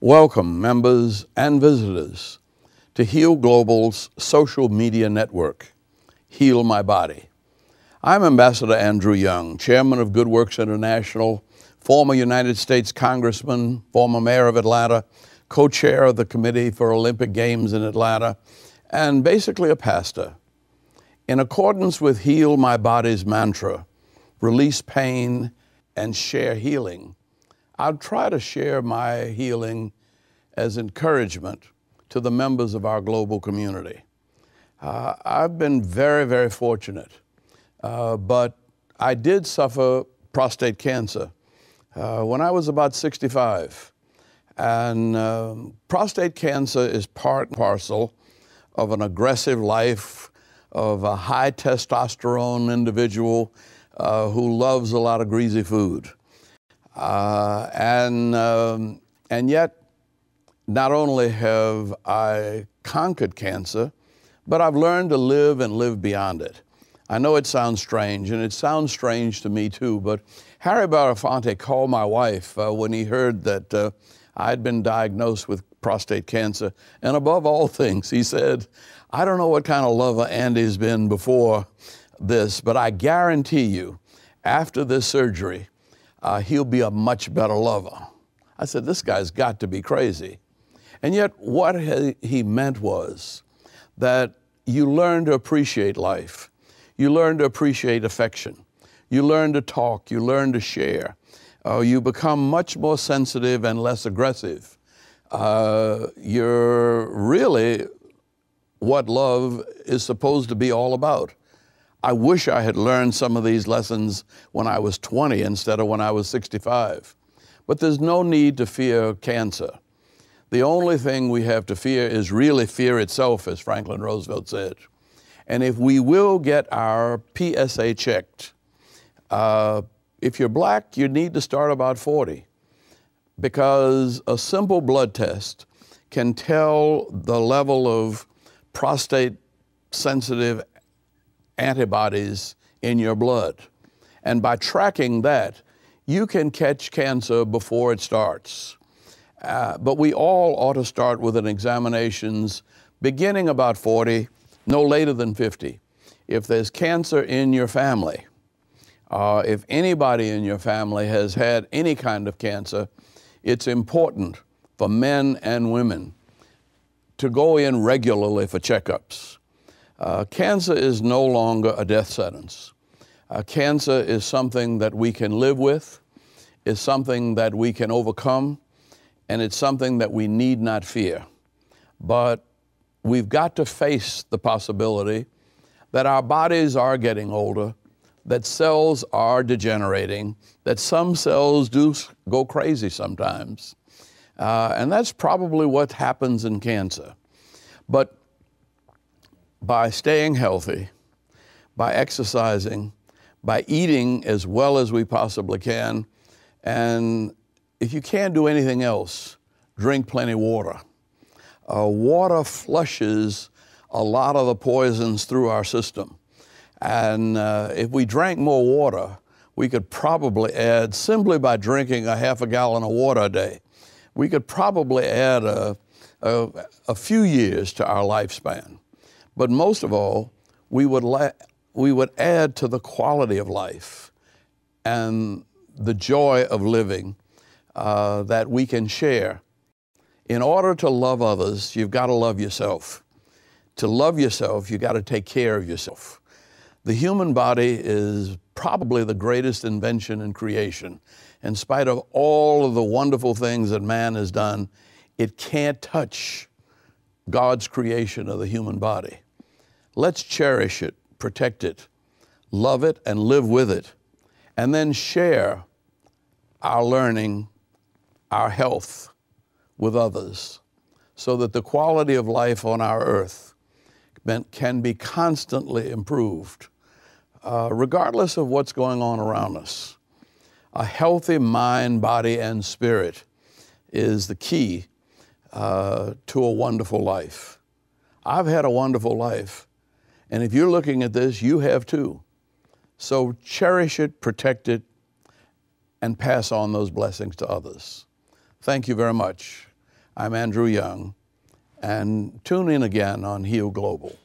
Welcome, members and visitors, to Heal Global's social media network, Heal My Body. I'm Ambassador Andrew Young, Chairman of Good Works International, former United States Congressman, former Mayor of Atlanta, co-chair of the Committee for Olympic Games in Atlanta, and basically a pastor. In accordance with Heal My Body's mantra, release pain and share healing, I'll try to share my healing as encouragement to the members of our global community. I've been very, very fortunate, but I did suffer prostate cancer when I was about 65. And prostate cancer is part and parcel of an aggressive life of a high testosterone individual who loves a lot of greasy food. And yet, not only have I conquered cancer, but I've learned to live and live beyond it. I know it sounds strange, and it sounds strange to me too, but Harry Belafonte called my wife when he heard that I'd been diagnosed with prostate cancer. And above all things, he said, I don't know what kind of lover Andy's been before this, but I guarantee you, after this surgery, he'll be a much better lover. I said, this guy's got to be crazy. And yet what he meant was that you learn to appreciate life. You learn to appreciate affection. You learn to talk. You learn to share. You become much more sensitive and less aggressive. You're really what love is supposed to be all about. I wish I had learned some of these lessons when I was 20 instead of when I was 65. But there's no need to fear cancer. The only thing we have to fear is really fear itself, as Franklin Roosevelt said. And if we will get our PSA checked, if you're black, you need to start about 40, because a simple blood test can tell the level of prostate-sensitive antibodies in your blood. And by tracking that, you can catch cancer before it starts. But we all ought to start with an examinations beginning about 40, no later than 50. If there's cancer in your family, if anybody in your family has had any kind of cancer, it's important for men and women to go in regularly for checkups. Cancer is no longer a death sentence. Cancer is something that we can live with, is something that we can overcome, and it's something that we need not fear. But we've got to face the possibility that our bodies are getting older, that cells are degenerating, that some cells do go crazy sometimes. And that's probably what happens in cancer. But by staying healthy, by exercising, by eating as well as we possibly can, and if you can't do anything else, drink plenty of water. Water flushes a lot of the poisons through our system. And if we drank more water, we could probably add, simply by drinking a half a gallon of water a day, we could probably add a few years to our lifespan. But most of all, we would add to the quality of life and the joy of living that we can share. In order to love others, you've got to love yourself. To love yourself, you've got to take care of yourself. The human body is probably the greatest invention in creation. In spite of all of the wonderful things that man has done, it can't touch God's creation of the human body. Let's cherish it, protect it, love it, and live with it, and then share our learning, our health with others, so that the quality of life on our earth can be constantly improved, regardless of what's going on around us. A healthy mind, body, and spirit is the key to a wonderful life. I've had a wonderful life, and if you're looking at this, you have too. So cherish it, protect it, and pass on those blessings to others. Thank you very much. I'm Andrew Young, and tune in again on Heal Global.